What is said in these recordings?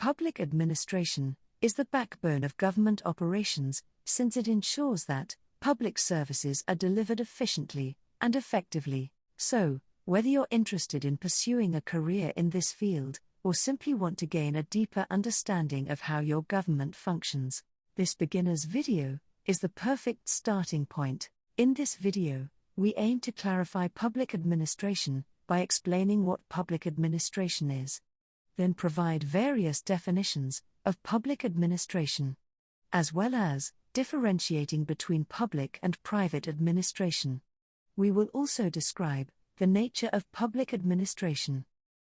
Public administration is the backbone of government operations, since it ensures that public services are delivered efficiently and effectively. So, whether you're interested in pursuing a career in this field, or simply want to gain a deeper understanding of how your government functions, this beginner's video is the perfect starting point. In this video, we aim to clarify public administration by explaining what public administration is. Then provide various definitions of public administration, as well as differentiating between public and private administration. We will also describe the nature of public administration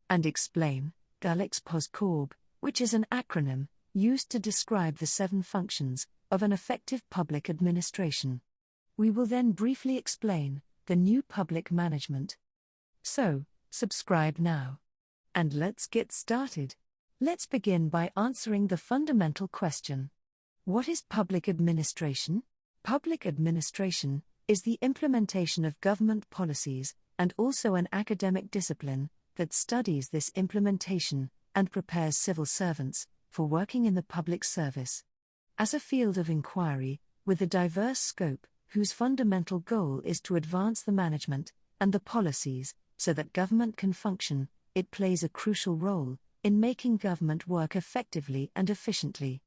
and explain Gulick's POSDCORB, which is an acronym used to describe the 7 functions of an effective public administration. We will then briefly explain the new public management. So, subscribe now. And let's get started. Let's begin by answering the fundamental question. What is public administration? Public administration is the implementation of government policies, and also an academic discipline that studies this implementation and prepares civil servants for working in the public service. As a field of inquiry, with a diverse scope, whose fundamental goal is to advance the management and the policies so that government can function, it plays a crucial role in making government work effectively and efficiently.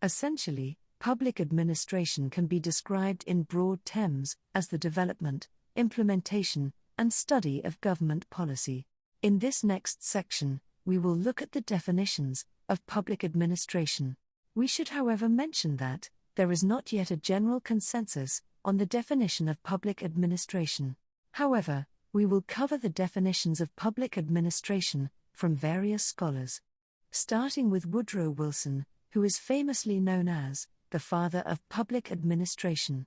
Essentially, public administration can be described in broad terms as the development, implementation, and study of government policy. In this next section, we will look at the definitions of public administration. We should, however, mention that there is not yet a general consensus on the definition of public administration. However, we will cover the definitions of public administration from various scholars, starting with Woodrow Wilson, who is famously known as the father of public administration.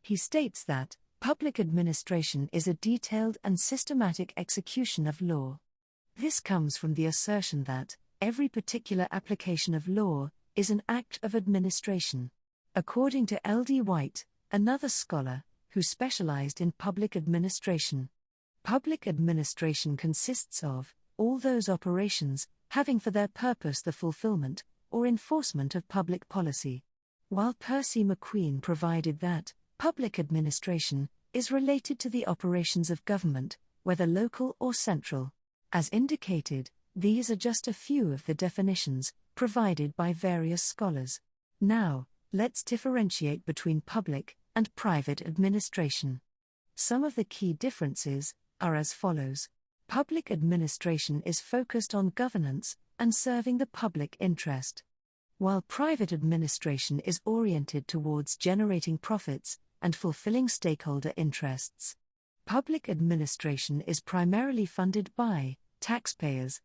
He states that public administration is a detailed and systematic execution of law. This comes from the assertion that every particular application of law is an act of administration. According to L.D. White, another scholar who specialized in public administration, public administration consists of all those operations having for their purpose the fulfillment or enforcement of public policy, while Percy McQueen provided that public administration is related to the operations of government, whether local or central. As indicated, these are just a few of the definitions provided by various scholars. Now, let's differentiate between public and private administration. Some of the key differences are as follows. Public administration is focused on governance and serving the public interest, while private administration is oriented towards generating profits and fulfilling stakeholder interests. Public administration is primarily funded by taxpayers,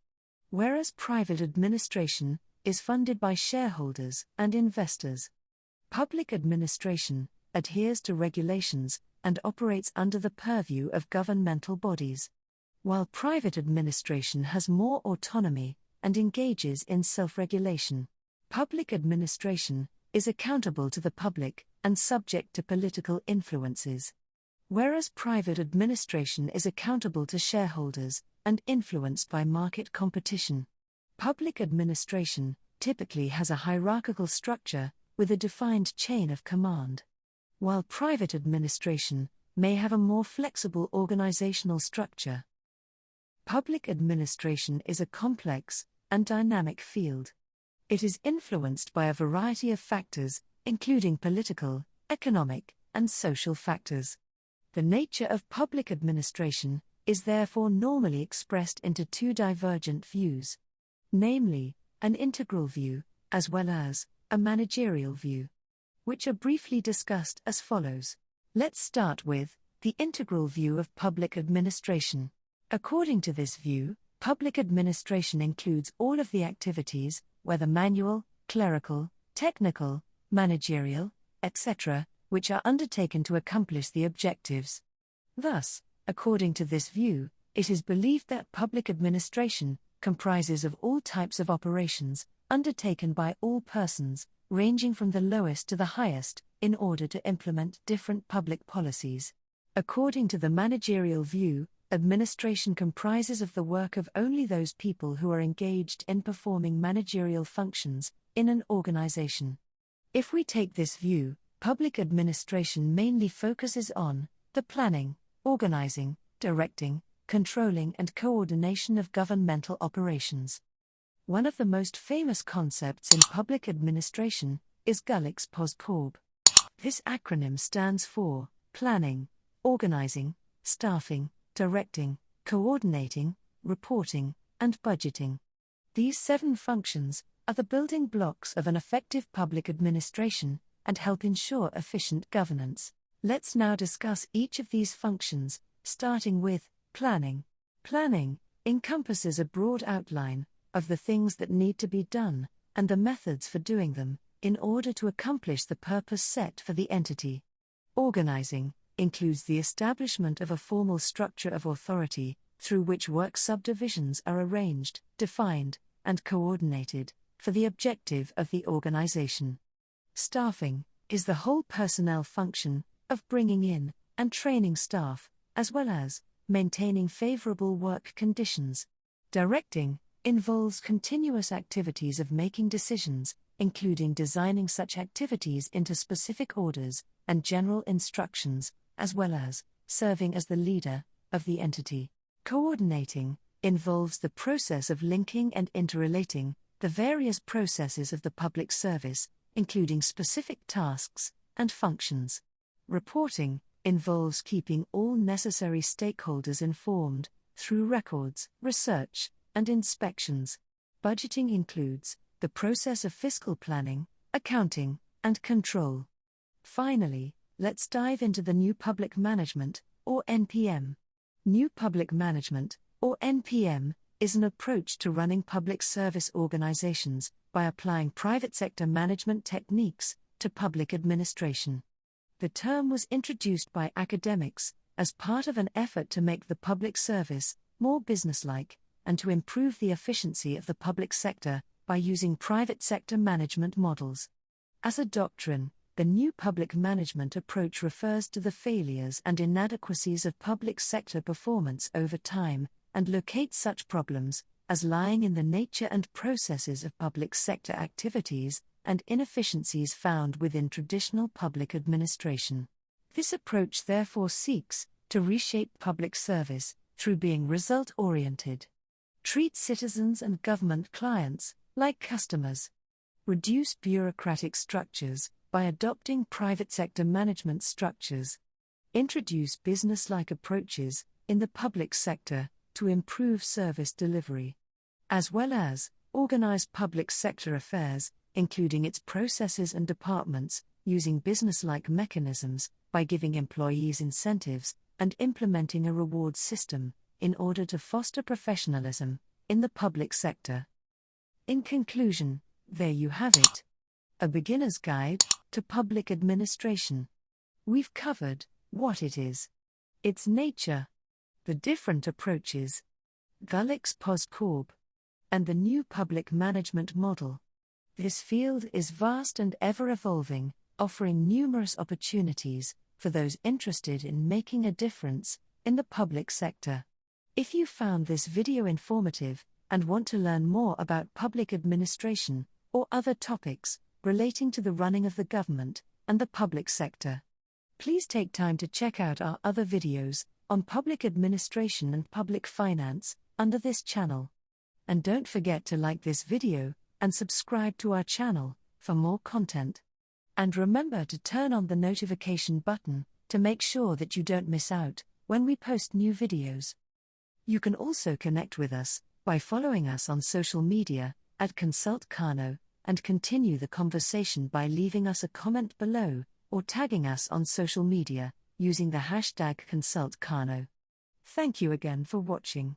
whereas private administration is funded by shareholders and investors. Public administration adheres to regulations and operates under the purview of governmental bodies, while private administration has more autonomy and engages in self-regulation. Public administration is accountable to the public and subject to political influences, whereas private administration is accountable to shareholders and influenced by market competition. Public administration typically has a hierarchical structure with a defined chain of command, while private administration may have a more flexible organizational structure. Public administration is a complex and dynamic field. It is influenced by a variety of factors, including political, economic, and social factors. The nature of public administration is therefore normally expressed into 2 divergent views, namely, an integral view, as well as a managerial view, which are briefly discussed as follows. Let's start with the integral view of public administration. According to this view, public administration includes all of the activities, whether manual, clerical, technical, managerial, etc., which are undertaken to accomplish the objectives. Thus, according to this view, it is believed that public administration comprises of all types of operations undertaken by all persons, ranging from the lowest to the highest, in order to implement different public policies. According to the managerial view, Administration comprises of the work of only those people who are engaged in performing managerial functions in an organization. If we take this view, public administration mainly focuses on the planning, organizing, directing, controlling and coordination of governmental operations. One of the most famous concepts in public administration is Gulick's POSDCORB. This acronym stands for planning, organizing, staffing, directing, coordinating, reporting, and budgeting. These 7 functions are the building blocks of an effective public administration and help ensure efficient governance. Let's now discuss each of these functions, starting with planning. Planning encompasses a broad outline of the things that need to be done and the methods for doing them in order to accomplish the purpose set for the entity. Organizing includes the establishment of a formal structure of authority through which work subdivisions are arranged, defined, and coordinated for the objective of the organization. Staffing is the whole personnel function of bringing in and training staff, as well as maintaining favorable work conditions. Directing involves continuous activities of making decisions, including designing such activities into specific orders and general instructions, as well as serving as the leader of the entity. Coordinating involves the process of linking and interrelating the various processes of the public service, including specific tasks and functions. Reporting involves keeping all necessary stakeholders informed through records, research, and inspections. Budgeting includes the process of fiscal planning, accounting, and control. Finally, let's dive into the New Public Management, or NPM. New Public Management, or NPM, is an approach to running public service organizations by applying private sector management techniques to public administration. The term was introduced by academics as part of an effort to make the public service more businesslike and to improve the efficiency of the public sector by using private sector management models. As a doctrine, the New Public Management approach refers to the failures and inadequacies of public sector performance over time and locates such problems as lying in the nature and processes of public sector activities and inefficiencies found within traditional public administration. This approach therefore seeks to reshape public service through being result-oriented. Treat citizens and government clients like customers. Reduce bureaucratic structures by adopting private sector management structures. Introduce business-like approaches in the public sector to improve service delivery. As well as organize public sector affairs, including its processes and departments, using business-like mechanisms by giving employees incentives and implementing a reward system in order to foster professionalism in the public sector. In conclusion, there you have it. A beginner's guide to public administration. We've covered what it is, its nature, the different approaches, Gulick's POSDCORB, and the new public management model. This field is vast and ever-evolving, offering numerous opportunities for those interested in making a difference in the public sector. If you found this video informative and want to learn more about public administration or other topics relating to the running of the government and the public sector, please take time to check out our other videos on public administration and public finance under this channel. And don't forget to like this video and subscribe to our channel for more content. And remember to turn on the notification button to make sure that you don't miss out when we post new videos. You can also connect with us by following us on social media at ConsultKano and continue the conversation by leaving us a comment below or tagging us on social media using the hashtag ConsultKano. Thank you again for watching.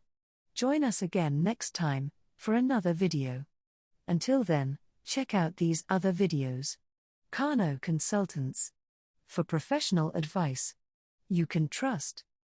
Join us again next time for another video. Until then, check out these other videos. Kano Consultants. For professional advice you can trust.